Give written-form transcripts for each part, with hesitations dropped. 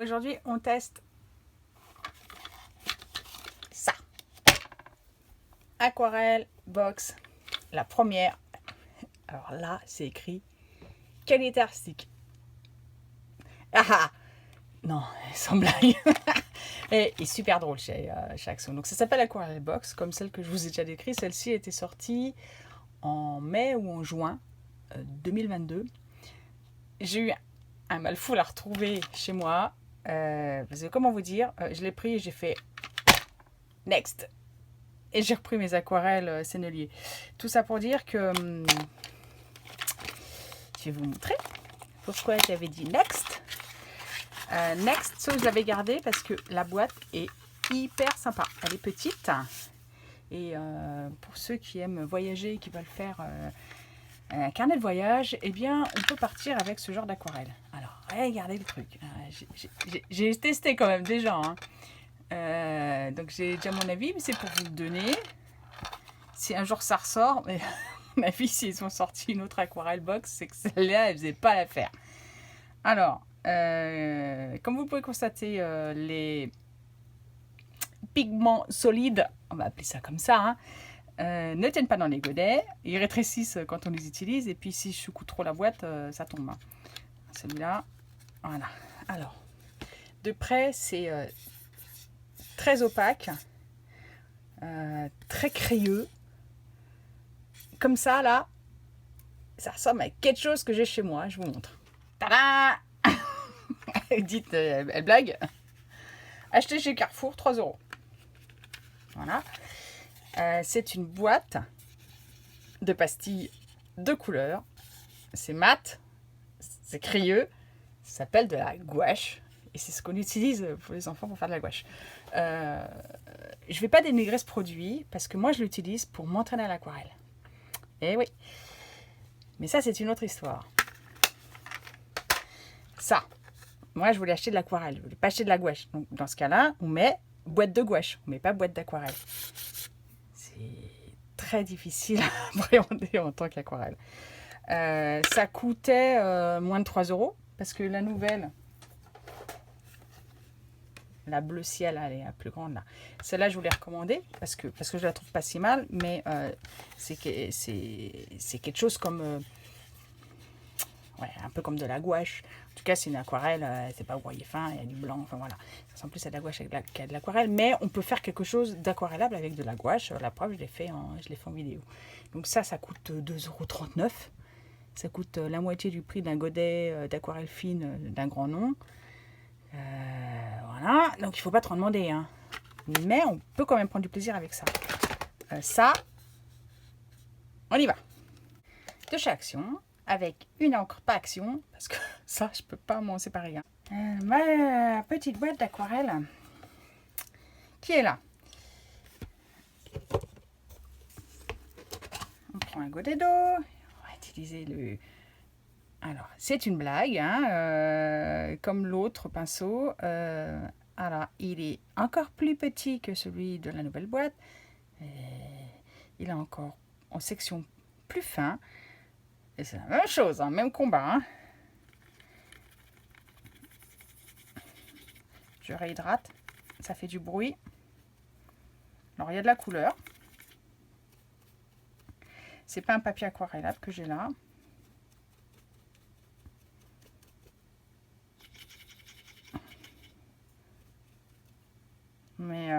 Aujourd'hui, on teste ça. Aquarelle Box, la première. Alors là, c'est écrit qualité artistique. Ah non, sans blague. Et super drôle chez Action. Donc ça s'appelle Aquarelle Box, comme celle que je vous ai déjà décrite. Celle-ci était sortie en mai ou en juin 2022. J'ai eu un mal fou à la retrouver chez moi. Parce que comment vous dire, je l'ai pris et j'ai fait next. Et j'ai repris mes aquarelles Sennelier. Tout ça pour dire que je vais vous montrer pourquoi j'avais dit next. Next, ça je l'avais gardé parce que la boîte est hyper sympa. Elle est petite. Et pour ceux qui aiment voyager et qui veulent faire un carnet de voyage, eh bien, on peut partir avec ce genre d'aquarelle. Alors, regardez le truc. J'ai testé quand même déjà. Donc, j'ai déjà mon avis, mais c'est pour vous le donner. Si un jour ça ressort, mais à mon avis, s'ils ont sorti une autre aquarelle box, c'est que celle-là, elle faisait pas l'affaire. Alors, comme vous pouvez constater, les pigments solides, on va appeler ça comme ça, ne tiennent pas dans les godets, ils rétrécissent quand on les utilise, et puis si je secoue trop la boîte, ça tombe. Celui-là, voilà. Alors, de près, c'est très opaque, très crayeux. Comme ça, là, ça ressemble à quelque chose que j'ai chez moi. Je vous montre. Tada! Dites, elle blague. Acheté chez Carrefour, 3 €. Voilà. C'est une boîte de pastilles de couleur. C'est mat, c'est crayeux. Ça s'appelle de la gouache. Et c'est ce qu'on utilise pour les enfants pour faire de la gouache. Je ne vais pas dénigrer ce produit parce que moi, je l'utilise pour m'entraîner à l'aquarelle. Eh oui. Mais ça, c'est une autre histoire. Ça, moi, je voulais acheter de l'aquarelle. Je voulais pas acheter de la gouache. Donc, dans ce cas-là, on met boîte de gouache. On met pas boîte d'aquarelle. C'est très difficile à appréhender en tant qu'aquarelle. Ça coûtait moins de 3 € parce que la nouvelle, la bleu ciel, elle est la plus grande là. Celle-là, je vous l'ai recommandée parce que je la trouve pas si mal, mais c'est quelque chose comme ouais, un peu comme de la gouache. En tout cas, c'est une aquarelle, c'est pas broyé fin, il y a du blanc, enfin voilà. Ça ressemble plus à de la gouache qu'à de l'aquarelle, mais on peut faire quelque chose d'aquarellable avec de la gouache. La preuve, je l'ai fait en vidéo. Donc ça coûte 2,39 €. Ça coûte la moitié du prix d'un godet d'aquarelle fine d'un grand nom. Voilà, donc il ne faut pas trop demander. Mais on peut quand même prendre du plaisir avec ça. Ça, on y va. De chez Action, avec une encre pas Action, parce que ça, je peux pas m'en séparer. Ma petite boîte d'aquarelle, qui est là. On prend un godet d'eau, on va utiliser le... Alors, c'est une blague, comme l'autre pinceau. Alors, il est encore plus petit que celui de la nouvelle boîte. Il est encore en section plus fin. Et c'est la même chose, même combat. Je réhydrate, ça fait du bruit. Alors, il y a de la couleur. C'est pas un papier aquarellable que j'ai là. Mais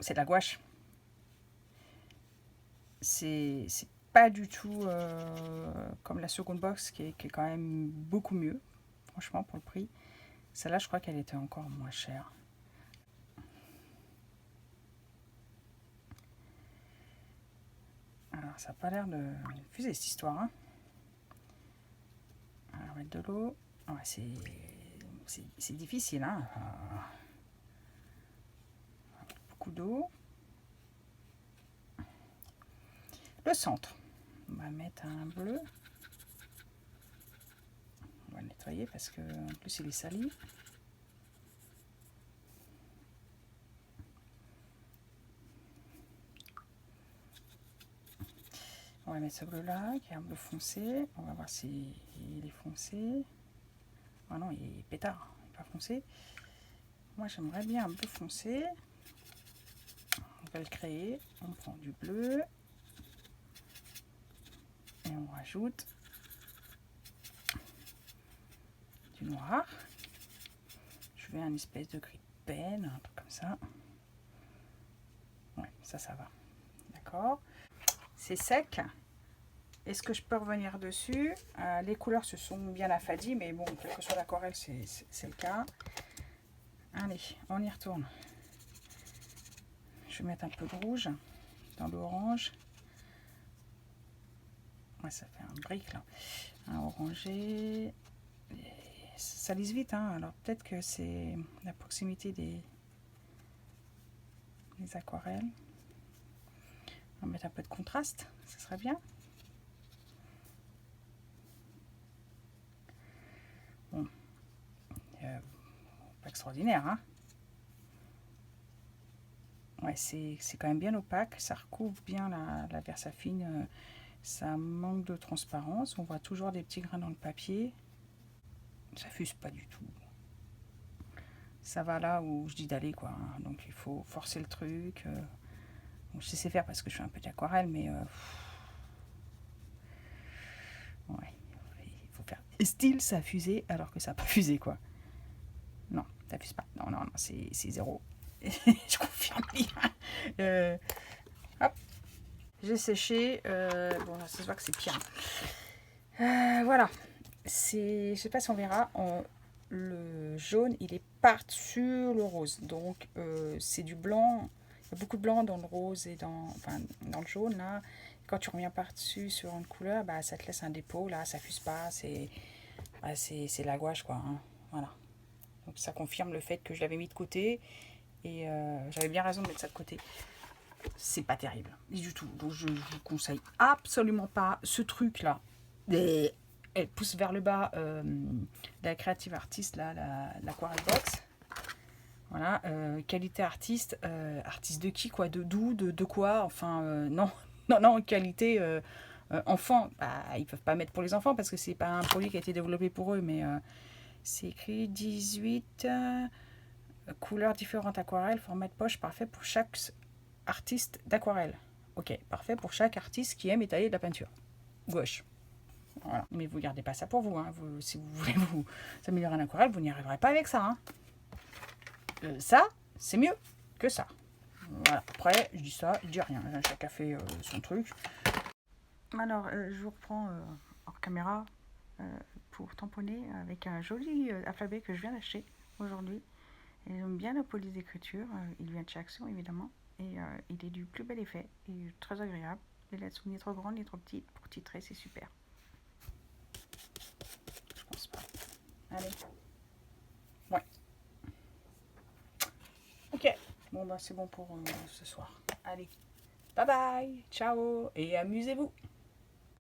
c'est de la gouache. C'est pas du tout comme la seconde box qui est quand même beaucoup mieux, franchement, pour le prix. Celle-là, je crois qu'elle était encore moins chère. Alors, ça n'a pas l'air de fuser cette histoire. Alors, mettre de l'eau. Ouais, c'est difficile. Beaucoup d'eau. Le centre. On va mettre un bleu. On va le nettoyer parce que en plus il est sali. va mettre ce bleu-là, qui est un bleu foncé. On va voir si il est foncé. Ah non, il est pétard, il n'est pas foncé. Moi, j'aimerais bien un bleu foncé. On va le créer. On prend du bleu. Et on rajoute du noir. Je vais un espèce de gris de peine, un truc comme ça. Ouais, ça va. D'accord. C'est sec. Est-ce que je peux revenir dessus? Les couleurs se sont bien affadies, mais bon, quelle que soit l'aquarelle, c'est le cas. Allez, on y retourne. Je vais mettre un peu de rouge dans l'orange. Ouais, ça fait un brick là. Un orangé. Ça lisse vite, hein. Alors peut-être que c'est la proximité des aquarelles. On va mettre un peu de contraste, ça serait bien. Bon, pas extraordinaire, hein. Ouais, c'est quand même bien opaque, ça recouvre bien la Versafine, ça manque de transparence, on voit toujours des petits grains dans le papier, ça fuse pas du tout. Ça va là où je dis d'aller, quoi, hein. Donc il faut forcer le truc. Bon, je sais faire parce que je fais un peu d'aquarelle, mais ouais, il faut faire style ça a fusé alors que ça n'a pas fusé, quoi. Non, ça fuse pas. Non, c'est zéro. Je confirme bien. Hop, j'ai séché. Bon, ça se voit que c'est pire. Voilà. Je sais pas si on verra. Le jaune, il est par-dessus le rose. Donc, c'est du blanc. Il y a beaucoup de blanc dans le rose et dans le jaune, là. Quand tu reviens par-dessus sur une couleur, bah, ça te laisse un dépôt. Là, ça fuse pas. C'est la gouache, quoi. Hein. Voilà. Donc, ça confirme le fait que je l'avais mis de côté. Et j'avais bien raison de mettre ça de côté. C'est pas terrible du tout. Donc je vous conseille absolument pas ce truc là. Elle pousse vers le bas la Creative Artist, là, l'Aquarelle Box. Voilà, qualité artiste. Artiste de qui, quoi? De d'où? De quoi? Enfin, non. Non, qualité enfant. Bah, ils peuvent pas mettre pour les enfants parce que c'est pas un produit qui a été développé pour eux, mais c'est écrit 18 couleurs différentes aquarelles, format de poche, parfait pour chaque artiste d'aquarelle. Ok, parfait pour chaque artiste qui aime étaler de la peinture. Gouache. Voilà. Mais vous ne gardez pas ça pour vous, hein. Si vous voulez vous améliorer en aquarelle, vous n'y arriverez pas avec ça. Hein. Ça, c'est mieux que ça. Voilà. Après, je dis ça, je dis rien. Chacun fait son truc. Alors, je vous reprends hors caméra pour tamponner avec un joli alphabet que je viens d'acheter aujourd'hui. J'aime bien la police d'écriture, il vient de chez Action évidemment, et il est du plus bel effet, et très agréable. Les lettres sont ni trop grandes ni trop petites, pour titrer c'est super. Je pense pas. Allez. Ouais. Ok. Bon bah c'est bon pour ce soir. Allez. Bye bye. Ciao. Et amusez-vous.